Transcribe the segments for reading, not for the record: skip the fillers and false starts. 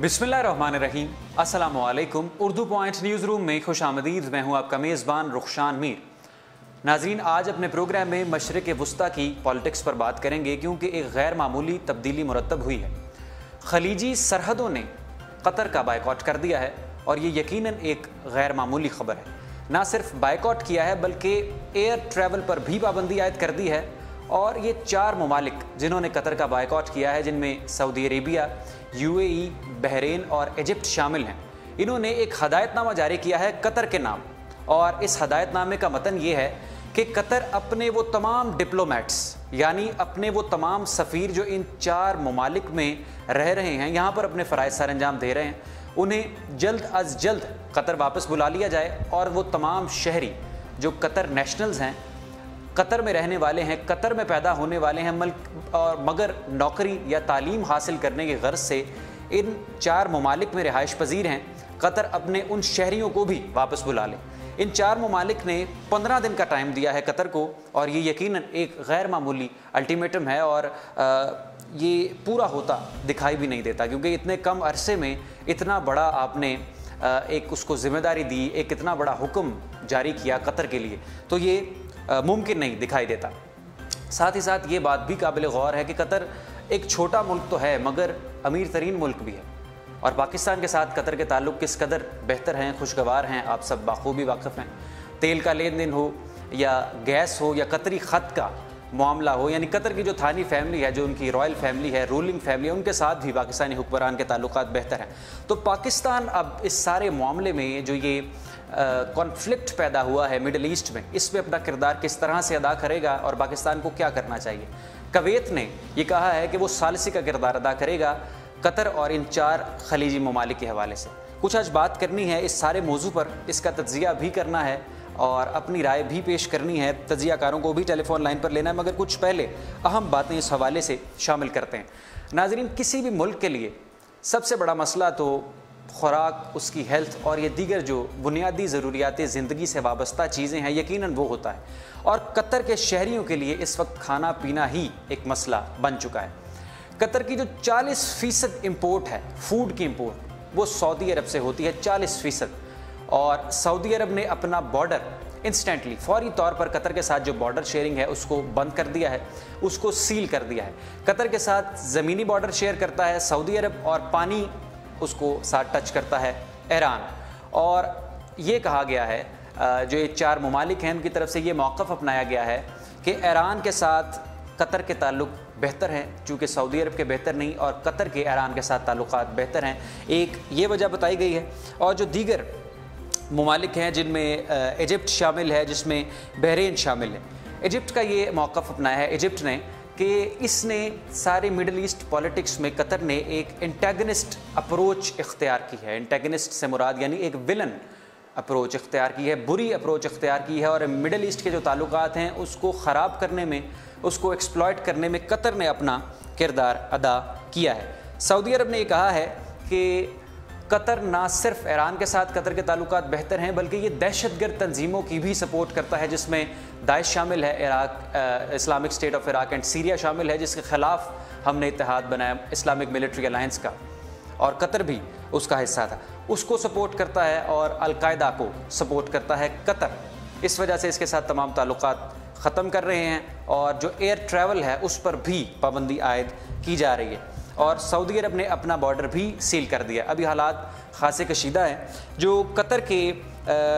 बिस्मिल्लाहिर्रहमानिर्रहीम, अस्सलामु अलैकुम। उर्दू पॉइंट न्यूज़ रूम में खुश आमदीद। मैं हूँ आपका मेज़बान रुखशान मीर। नाज़रीन, आज अपने प्रोग्राम में मशरिक़ वुस्ता की पॉलिटिक्स पर बात करेंगे क्योंकि एक गैर मामूली तब्दीली मुरतब हुई है। खलीजी सरहदों ने कतर का बायकॉट कर दिया है और ये यकीनन एक गैर मामूली खबर है। ना सिर्फ बायकॉट किया है बल्कि एयर ट्रैवल पर भी पाबंदी आयद कर दी है। और ये 4 ममालिक जिन्होंने कतर का बायकॉट किया है, जिनमें सऊदी अरेबिया, UAE, बहरीन और इजिप्ट शामिल हैं, इन्होंने एक हदायतनामा जारी किया है कतर के नाम। और इस हदायतनामे का मतन ये है कि कतर अपने वो तमाम डिप्लोमेट्स, यानी अपने वो तमाम सफ़ीर जो इन 4 ममालिक में रह रहे हैं, यहाँ पर अपने फ़राइज़ सर अंजाम दे रहे हैं, उन्हें जल्द अज जल्द कतर वापस बुला लिया जाए। और वो तमाम शहरी जो कतर नेशनल्स हैं, कतर में रहने वाले हैं, कतर में पैदा होने वाले हैं, मगर नौकरी या तालीम हासिल करने की गर्ज से इन 4 ममालिक में रिहाइश पजीर हैं, कतर अपने उन शहरियों को भी वापस बुला लें। इन 4 ममालिक ने 15 दिन का टाइम दिया है कतर को, और ये यकीनन एक गैर मामूली अल्टीमेटम है। और ये पूरा होता दिखाई भी नहीं देता, क्योंकि इतने कम अरसे में इतना बड़ा आपने एक उसको ज़िम्मेदारी दी, एक इतना बड़ा हुक्म जारी किया कतर के लिए, तो ये मुमकिन नहीं दिखाई देता। साथ ही साथ ये बात भी काबिल गौर है कि कतर एक छोटा मुल्क तो है, मगर अमीर तरीन मुल्क भी है। और पाकिस्तान के साथ कतर के ताल्लुक़ किस कदर बेहतर हैं, खुशगवार हैं, आप सब बाखूबी वाकिफ़ हैं। तेल का लेन देन हो या गैस हो या कतरी ख़त का मामला हो, यानी कतर की जो थानी फैमिली है, जो उनकी रॉयल फैमिली है, रूलिंग फैमिली है, उनके साथ भी पाकिस्तानी हुक्मरान के ताल्लुकात बेहतर हैं। तो पाकिस्तान अब इस सारे मामले में जो ये कॉन्फ्लिक्ट पैदा हुआ है मिडल ईस्ट में, इसमें अपना किरदार किस तरह से अदा करेगा और पाकिस्तान को क्या करना चाहिए। कुवैत ने ये कहा है कि वो सालिसी का किरदार अदा करेगा कतर और इन 4 खलीजी ममालिक के हवाले से। कुछ आज बात करनी है इस सारे मौजू पर, इसका तज्जिया भी करना है और अपनी राय भी पेश करनी है। तज्जियाकारों को भी टेलीफोन लाइन पर लेना है, मगर कुछ पहले अहम बातें इस हवाले से शामिल करते हैं। नाज़रीन, किसी भी मुल्क के लिए सबसे बड़ा मसला तो खुराक, उसकी हेल्थ और ये दीगर जो बुनियादी ज़रूरियात ज़िंदगी से वाबस्ता चीज़ें हैं, यकीनन वो होता है। और कतर के शहरियों के लिए इस वक्त खाना पीना ही एक मसला बन चुका है। कतर की जो 40% इम्पोर्ट है, फूड की इम्पोर्ट, वो सऊदी अरब से होती है, 40%। और सऊदी अरब ने अपना बॉर्डर इंस्टेंटली, फौरी तौर पर कतर के साथ जो बॉर्डर शेयरिंग है उसको बंद कर दिया है, उसको सील कर दिया है। कतर के साथ ज़मीनी बॉर्डर शेयर करता है सऊदी अरब, और पानी उसको साथ टच करता है ईरान। और ये कहा गया है, जो ये 4 ममालिक हैं उनकी तरफ से ये मौक़िफ़ अपनाया गया है कि ईरान के साथ कतर के ताल्लुक़ बेहतर हैं, चूँकि सऊदी अरब के बेहतर नहीं, और कतर के ईरान के साथ ताल्लुक़ात बेहतर हैं। एक ये वजह बताई गई है। और जो दीगर ममालिक हैं जिनमें इजिप्ट शामिल है, जिसमें बहरीन शामिल है, इजिप्ट का ये मौक़िफ़ अपनाया है इजिप्ट ने कि इसने सारे मिडल ईस्ट पॉलिटिक्स में कतर ने एक एंटेगनिस्ट अप्रोच इख्तियार की है। एंटेगनिस्ट से मुराद यानी एक विलन अप्रोच इख्तियार की है, बुरी अप्रोच इख्तियार की है। और मिडल ईस्ट के जो ताल्लुकात हैं उसको ख़राब करने में, उसको एक्सप्लॉयट करने में कतर ने अपना किरदार अदा किया है। सऊदी अरब ने यह कहा है कि कतर ना सिर्फ ईरान के साथ कतर के ताल्लुकात बेहतर हैं, बल्कि ये दहशतगर्द तंजीमों की भी सपोर्ट करता है, जिसमें दाइश शामिल है, Iraq, Islamic state of Iraq and Syria शामिल है, जिसके ख़िलाफ़ हमने इत्तेहाद बनाया इस्लामिक मिलिट्री अलायंस का, और कतर भी उसका हिस्सा था, उसको सपोर्ट करता है। और अलकायदा को सपोर्ट करता है कतर। इस वजह से इसके साथ तमाम ताल्लुकात ख़त्म कर रहे हैं, और जो एयर ट्रैवल है उस पर भी पाबंदी आयद की जा रही है। और सऊदी अरब ने अपना बॉर्डर भी सील कर दिया। अभी हालात खासे कशीदा हैं। जो कतर के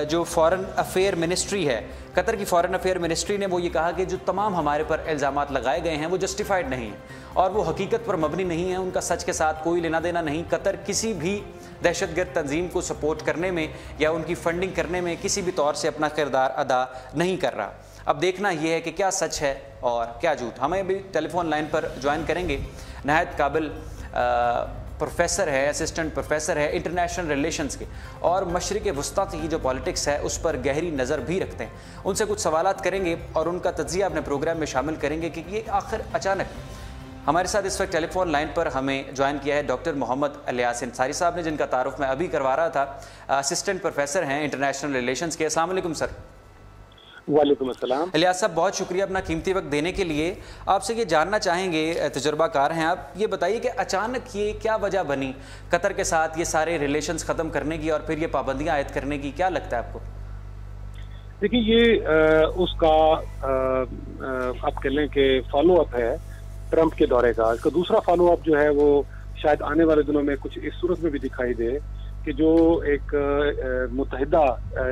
जो फॉरेन अफेयर मिनिस्ट्री है, कतर की फॉरेन अफेयर मिनिस्ट्री ने वो ये कहा कि जो तमाम हमारे पर इल्ज़ामात लगाए गए हैं वो जस्टिफाइड नहीं हैं और वो हकीकत पर मबनी नहीं है, उनका सच के साथ कोई लेना देना नहीं। कतर किसी भी दहशतगर्द तंजीम को सपोर्ट करने में या उनकी फंडिंग करने में किसी भी तौर से अपना किरदार अदा नहीं कर रहा। अब देखना यह है कि क्या सच है और क्या झूठ। हमें भी टेलीफोन लाइन पर ज्वाइन करेंगे नहायत काबिल प्रोफेसर है, असिस्टेंट प्रोफेसर है इंटरनेशनल रिलेशंस के, और मशरिक़ वुस्ता की जो पॉलिटिक्स है उस पर गहरी नज़र भी रखते हैं। उनसे कुछ सवालात करेंगे और उनका तज्जिया अपने प्रोग्राम में शामिल करेंगे कि ये आखिर अचानक। हमारे साथ इस वक्त टेलीफोन लाइन पर हमें ज्वाइन किया है डॉक्टर मोहम्मद अलियास अंसारी साहब ने, जिनका तारुफ मैं अभी करवा रहा था। असिस्टेंट प्रोफेसर हैं इंटरनेशनल रिलेशंस के। अस्सलाम वालेकुम सर। वालेकुम अस्सलाम। इलियास साहब, बहुत शुक्रिया अपना कीमती वक्त देने के लिए। आपसे ये जानना चाहेंगे, तजुर्बाकार हैं आप, ये बताइए कि अचानक ये क्या वजह बनी कतर के साथ ये सारे रिलेशंस ख़त्म करने की और फिर ये पाबंदियां आयद करने की? क्या लगता है आपको? देखिए, ये उसका आप कह लें कि फॉलो अप है ट्रंप के दौरे का। इसका दूसरा फॉलो अप जो है वो शायद आने वाले दिनों में कुछ इस सूरत में भी दिखाई दे कि जो एक मुत्तहिदा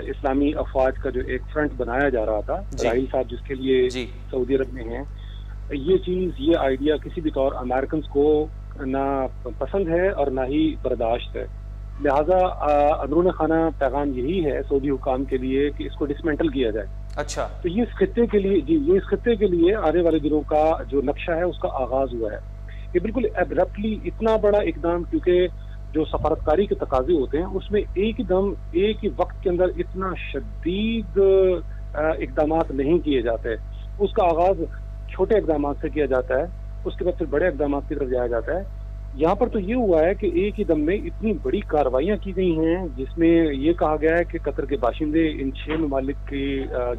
इस्लामी अफवाज का जो एक फ्रंट बनाया जा रहा था, राहील साहब जिसके लिए सऊदी अरब में हैं, ये आइडिया किसी भी तौर अमेरिकन को ना पसंद है और ना ही बर्दाश्त है। लिहाजा अंदरून खाना पैगाम यही है सऊदी हुकाम के लिए कि इसको डिसमेंटल किया जाए। अच्छा, तो ये इस खित्ते के लिए आने वाले दिनों का जो नक्शा है उसका आगाज हुआ है। ये बिल्कुल एब्रप्टली इतना बड़ा इकदाम, क्योंकि जो सफारतकारी के तकाजे होते हैं उसमें एक ही वक्त के अंदर इतना शदीद इकदामात नहीं किए जाते। उसका आगाज छोटे इकदामात से किया जाता है, उसके बाद फिर बड़े इकदामात की तरफ जाया जाता है। यहाँ पर तो ये हुआ है कि एक ही दम में इतनी बड़ी कार्रवाइयाँ की गई हैं जिसमें ये कहा गया है कि कतर के बाशिंदे इन 6 ममालिक की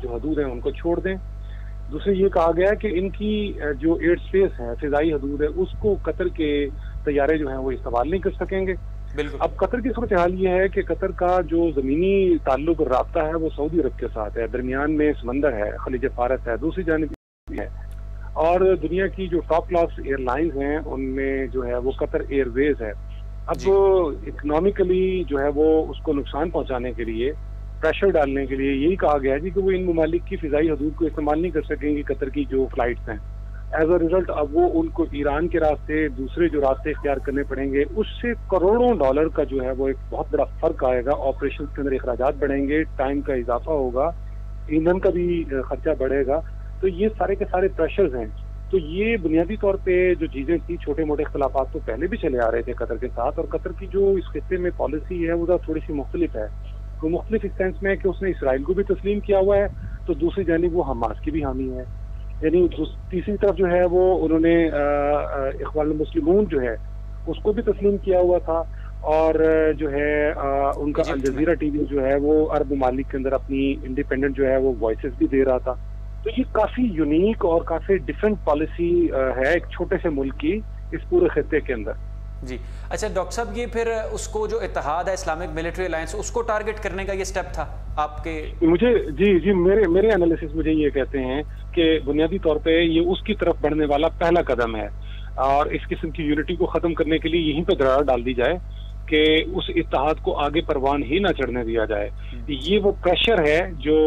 जो हदूद हैं उनको छोड़ दें। दूसरे ये कहा गया है कि इनकी जो एयर स्पेस है, फिजाई हदूद है, उसको कतर के तैयारे जो हैं वो इस्तेमाल नहीं कर सकेंगे। अब कतर की सूरत हाल ये है कि कतर का जो जमीनी ताल्लुक और राब्ता है वो सऊदी अरब के साथ है। दरमियान में समंदर है, खलीज फारस है, दूसरी जानिब है, और दुनिया की जो टॉप क्लास एयरलाइंस हैं उनमें जो है वो कतर एयरवेज है। अब इकोनॉमिकली जो है वो उसको नुकसान पहुंचाने के लिए, प्रेशर डालने के लिए यही कहा गया है जी कि वो इन ममालिक की फिजाई हदूद को इस्तेमाल नहीं कर सकेंगे कतर की जो फ्लाइट्स हैं। एज अ रिजल्ट अब वो उनको ईरान के रास्ते, दूसरे जो रास्ते इख्तियार करने पड़ेंगे, उससे करोड़ों डॉलर का जो है वो एक बहुत बड़ा फर्क आएगा। ऑपरेशन के अंदर अखराजात बढ़ेंगे, टाइम का इजाफा होगा, ईंधन का भी खर्चा बढ़ेगा। तो ये सारे के सारे प्रेशर्स हैं। तो ये बुनियादी तौर पे जो चीजें थी, छोटे मोटे इख्तलाफात तो पहले भी चले आ रहे थे कतर के साथ, और कतर की जो इस खित्ते में पॉलिसी है वो थोड़ी सी मुख्तलिफ है। वो मुख्तलिफ इस सेंस में है कि उसने इसराइल को भी तस्लीम किया हुआ है, तो दूसरी जानिब वो हमास की भी हामी है। यानी तीसरी तरफ जो है वो उन्होंने इख्वान मुस्लिमून जो है उसको भी तस्लीम किया हुआ था, और जो है उनका अल जजीरा टीवी जो है वो अरब ममालिक के अंदर अपनी इंडिपेंडेंट जो है वो वॉइसेस भी दे रहा था। तो ये काफी यूनिक और काफी डिफरेंट पॉलिसी है एक छोटे से मुल्क की इस पूरे खित्ते के अंदर। जी, अच्छा डॉक्टर साहब, ये फिर उसको जो इत्तेहाद है इस्लामिक मिलिट्री अलायंस, उसको टारगेट करने का ये स्टेप था आपके? मुझे जी मेरे एनालिसिस मुझे ये कहते हैं कि बुनियादी तौर पे ये उसकी तरफ बढ़ने वाला पहला कदम है, और इस किस्म की यूनिटी को खत्म करने के लिए यहीं पे दरार डाल दी जाए कि उस इत्तेहाद को आगे परवान ही ना चढ़ने दिया जाए। ये वो प्रेशर है जो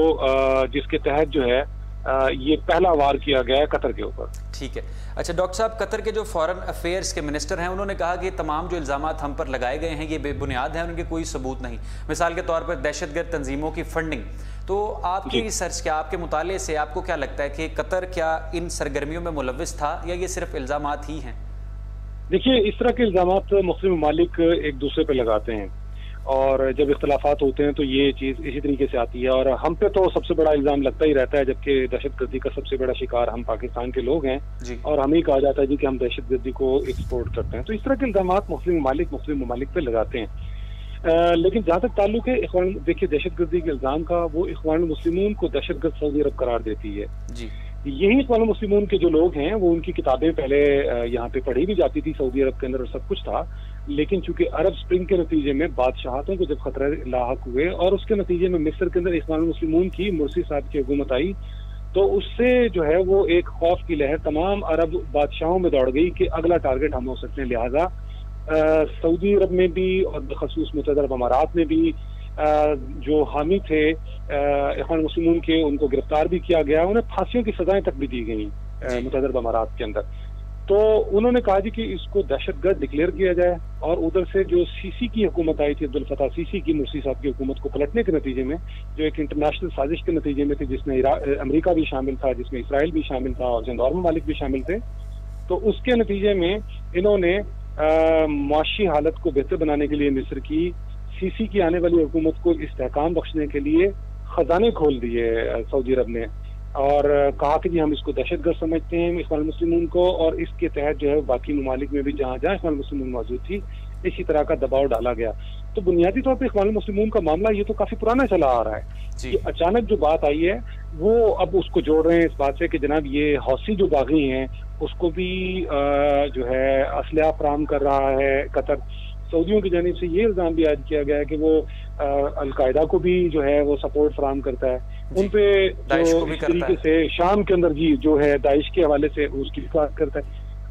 जिसके तहत जो है ये पहला वार किया गया है कतर के ऊपर। ठीक है। अच्छा डॉक्टर साहब, कतर के जो फॉरेन अफेयर्स के मिनिस्टर हैं उन्होंने कहा कि तमाम जो इल्ज़ामात हम पर लगाए गए हैं ये बेबुनियाद हैं, उनके कोई सबूत नहीं। मिसाल के तौर पर दहशतगर्द तंजीमों की फंडिंग। तो आपकी रिसर्च क्या, आपके मुताले से आपको क्या लगता है कि कतर क्या इन सरगर्मियों में मुलव्विस था या ये सिर्फ इल्ज़ामात ही हैं? देखिए, इस तरह के इल्ज़ामात मुस्लिम ममालिक एक दूसरे पे लगाते हैं, और जब इख्तलाफात होते हैं तो ये चीज़ इसी तरीके से आती है। और हम पे तो सबसे बड़ा इल्ज़ाम लगता ही रहता है, जबकि दहशतगर्दी का सबसे बड़ा शिकार हम पाकिस्तान के लोग हैं, और हमें कहा जाता है जी कि हम दहशतगर्दी को एक्सपोर्ट करते हैं। तो इस तरह के इल्ज़ामात मुस्लिम ममालिक पे लगाते हैं। लेकिन जहाँ तक ताल्लुक है देखिए दहशतगर्दी के इल्ज़ाम का, वो इख्वान मुस्लिमून को दहशतगर्द सऊदी अरब करार देती है। यही इख्वान मुस्लिमून के जो लोग हैं वो उनकी किताबें पहले यहाँ पे पढ़ी भी जाती थी सऊदी अरब के अंदर और सब कुछ था, लेकिन चूंकि अरब स्प्रिंग के नतीजे में बादशाहतों को जब खतरे लाहक हुए और उसके नतीजे में मिस्र के अंदर इख्वान मुस्लिमून की मुर्सी साहब की हुकूमत आई, तो उससे जो है वो एक खौफ की लहर तमाम अरब बादशाहों में दौड़ गई कि अगला टारगेट हम हो सकते हैं। लिहाजा सऊदी अरब में भी और बखसूस मुत्तहिदा अरब अमारात में भी जो हामी थे इख्वान मुस्लिमून के, उनको गिरफ्तार भी किया गया, उन्हें फांसियों की सजाएं तक भी दी गई मुत्तहिदा अरब अमारात के अंदर। तो उन्होंने कहा जी कि इसको दहशतगर्द डिक्लेयर किया जाए, और उधर से जो सीसी की हुकूमत आई थी, अब्दुल फताह सीसी की, मुर्सी साहब की हुकूमत को पलटने के नतीजे में, जो एक इंटरनेशनल साजिश के नतीजे में थी जिसमें अमेरिका भी शामिल था, जिसमें इसराइल भी शामिल था और चंद और ममालिक भी शामिल थे, तो उसके नतीजे में इन्होंने मुआशी हालत को बेहतर बनाने के लिए मिस्र की सीसी की आने वाली हुकूमत को इस्तेहकाम बख्शने के लिए खजाने खोल दिए सऊदी अरब ने, और कहा कि जी हम इसको दहशतगर्द समझते हैं इख्वान मुस्लिमून को, और इसके तहत जो है बाकी ममालिक में भी जहाँ जहाँ इख्वान मुस्लिमून मौजूद थी इसी तरह का दबाव डाला गया। तो बुनियादी तौर पर इख्वानुल मुस्लिमून का मामला ये तो काफी पुराना चला आ रहा है। कि अचानक जो बात आई है वो अब उसको जोड़ रहे हैं इस बात से कि जनाब ये हौसी जो बागी हैं उसको भी जो है असलहा फराहम कर रहा है कतर। सऊदियों की जानिब से ये इल्जाम भी आज किया गया है कि वो अलकायदा को भी जो है वो सपोर्ट फराहम करता है, उन पे जो इस तरीके से शाम के अंदर जी जो है दाइश के हवाले से उसकी बात करता है।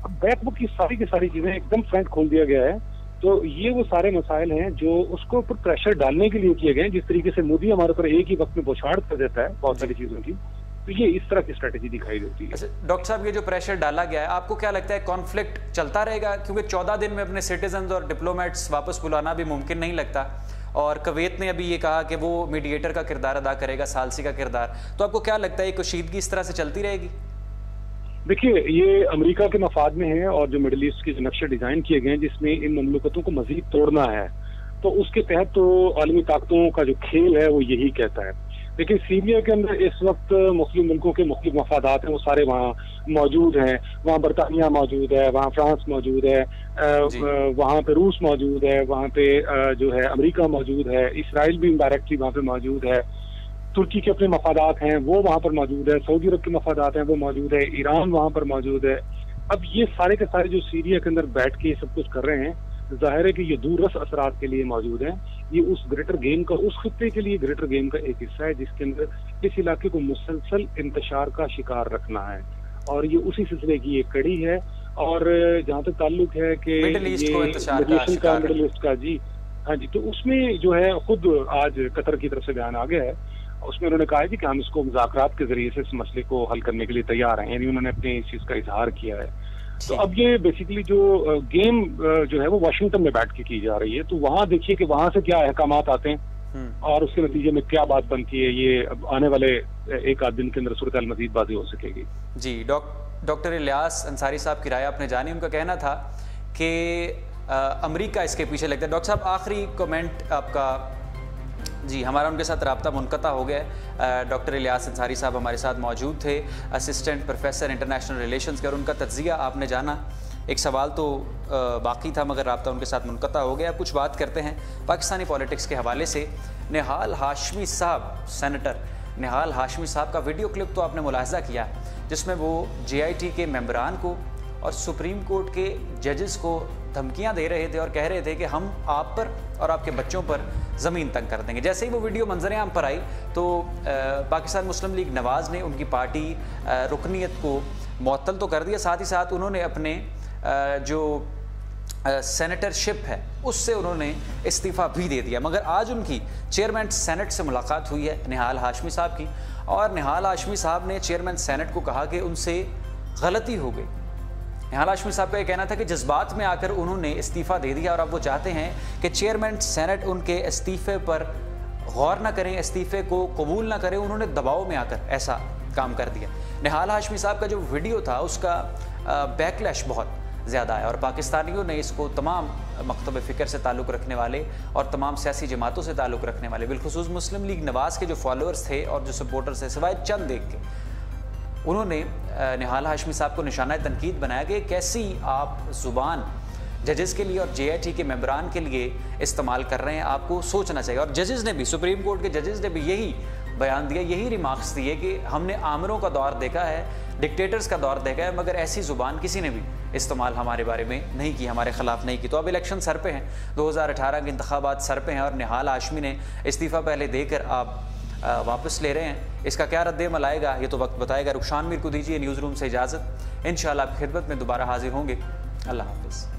अब बैकबुक की सारी चीजें एकदम फ्रंट खोल दिया गया है। तो ये वो सारे मसाइल हैं जो उसको ऊपर प्रेशर डालने के लिए किए गए हैं। जिस तरीके से मोदी हमारे ऊपर एक ही वक्त में बौछार कर देता है बहुत सारी चीजों की, तो ये इस तरह की स्ट्रेटेजी दिखाई देती है। अच्छा डॉक्टर साहब, ये जो प्रेशर डाला गया है आपको क्या लगता है कॉन्फ्लिक्ट चलता रहेगा? क्योंकि 14 दिन में अपने सिटीजन और डिप्लोमेट्स वापस बुलाना भी मुमकिन नहीं लगता, और कुवैत ने अभी ये कहा कि वो मीडिएटर का किरदार अदा करेगा, सालसी का किरदार। तो आपको क्या लगता है कशीदगी इस तरह से चलती रहेगी? देखिए ये अमेरिका के मफाद में है और जो मिडिल ईस्ट के जो नक्शे डिजाइन किए गए हैं जिसमें इन ममलकतों को मजीद तोड़ना है, तो उसके तहत तो आलमी ताकतों का जो खेल है वो यही कहता है। लेकिन सीरिया के अंदर इस वक्त मुस्लिम मुल्कों के मुख्तलिफ मफादात हैं, वो सारे वहाँ मौजूद हैं। वहाँ बरतानिया मौजूद है, वहाँ फ्रांस मौजूद है, वहाँ पे रूस मौजूद है, वहाँ पे जो है अमेरिका मौजूद है, इसराइल भी इनडायरेक्टली वहाँ पे मौजूद है, तुर्की के अपने मफादात हैं वो वहाँ पर मौजूद है, सऊदी अरब के मफादात हैं वो मौजूद है, ईरान वहाँ पर मौजूद है। अब ये सारे के सारे जो सीरिया के अंदर बैठ के सब कुछ कर रहे हैं, जाहिर है कि ये दूररस असरात के लिए मौजूद है। ये उस ग्रेटर गेम का, उस खित्ते के लिए ग्रेटर गेम का एक हिस्सा है जिसके अंदर इस इलाके को मुसलसल इंतशार का शिकार रखना है, और ये उसी सिलसिले की एक कड़ी है। और जहाँ तक ताल्लुक है कि मिडिल ईस्ट का जी हाँ जी, तो उसमें जो है खुद आज कतर की तरफ से बयान आ गया है, उसमें उन्होंने कहा है कि हम इसको मुज़ाकरात के जरिए से इस मसले को हल करने के लिए तैयार हैं, यानी उन्होंने अपने इस चीज का इजहार किया है। तो अब ये बेसिकली जो गेम जो है वो वाशिंगटन में बैठ के की जा रही है, तो वहाँ देखिए कि वहां से क्या अहकामात आते हैं और उसके नतीजे में क्या बात बनती है। ये अब आने वाले एक आध दिन के अंदर सूरत मजीद बाजी हो सकेगी। जी डॉक्टर इलियास अंसारी साहब की राय आपने जानी। उनका कहना था कि अमेरिका इसके पीछे लगता है। डॉक्टर साहब आखिरी कमेंट आपका। जी हमारा उनके साथ रब्ता मुनक़ता हो गया है। डॉक्टर इलियास अंसारी साहब हमारे साथ मौजूद थे, असिस्टेंट प्रोफेसर इंटरनेशनल रिलेशंस के, और उनका तज्ज़िया आपने जाना। एक सवाल तो बाकी था मगर रब्ता उनके साथ मुनक़ता हो गया। कुछ बात करते हैं पाकिस्तानी पॉलिटिक्स के हवाले से। निहाल हाशमी साहब, सेनेटर निहाल हाशमी साहब का वीडियो क्लिप तो आपने मुलाहजा किया, जिसमें वो JIT के मेंबरान को और सुप्रीम कोर्ट के जजेस को धमकियां दे रहे थे और कह रहे थे कि हम आप पर और आपके बच्चों पर ज़मीन तंग कर देंगे। जैसे ही वो वीडियो मंजर-ए-आम पर आई तो पाकिस्तान मुस्लिम लीग नवाज़ ने उनकी पार्टी रुकनीत को मुअत्तल तो कर दिया, साथ ही साथ उन्होंने अपने जो सेनेटरशिप है उससे उन्होंने इस्तीफ़ा भी दे दिया। मगर आज उनकी चेयरमैन सेनेट से मुलाकात हुई है निहाल हाशमी साहब की, और निहाल हाशमी साहब ने चेयरमैन सेनेट को कहा कि उनसे गलती हो गई। निहाल हाशमी साहब का यह कहना था कि जज्बात में आकर उन्होंने इस्तीफ़ा दे दिया और अब वो चाहते हैं कि चेयरमैन सेनेट उनके इस्तीफ़े पर गौर ना करें, इस्तीफ़े को कबूल ना करें। उन्होंने दबाव में आकर ऐसा काम कर दिया। निहाल हाशमी साहब का जो वीडियो था उसका बैकलैश बहुत ज़्यादा है, और पाकिस्तानियों ने इसको तमाम मकतब फ़िक्र से ताल्लुक़ रखने वाले और तमाम सियासी जमातों से ताल्लुक़ रखने वाले, बिलखुसूस मुस्लिम लीग नवाज़ के जो फॉलोअर्स थे और जो सपोर्टर्स थे, सिवाय चंद देख के उन्होंने निहाल हाशमी साहब को निशाना तनकीद बनाया कि कैसी आप ज़ुबान जजेस के लिए और JIT के मेंबरान के लिए इस्तेमाल कर रहे हैं, आपको सोचना चाहिए। और जजेस ने भी, सुप्रीम कोर्ट के जजेस ने भी यही बयान दिया, यही रिमार्क्स दिए कि हमने आमिरों का दौर देखा है, डिक्टेटर्स का दौर देखा है, मगर ऐसी ज़ुबान किसी ने भी इस्तेमाल हमारे बारे में नहीं की, हमारे ख़िलाफ़ नहीं की। तो अब इलेक्शन सर पे हैं, 2018 के इंतखाबात सर पे हैं, और निहाल हाशमी ने इस्तीफ़ा पहले देकर आप वापस ले रहे हैं। इसका क्या रद्द-ए-अमल आएगा ये तो वक्त बताएगा। रुखशान मीर को दीजिए न्यूज़ रूम से इजाज़त। इंशाअल्लाह आपकी खिदमत में दोबारा हाजिर होंगे। अल्लाह हाफ़िज़।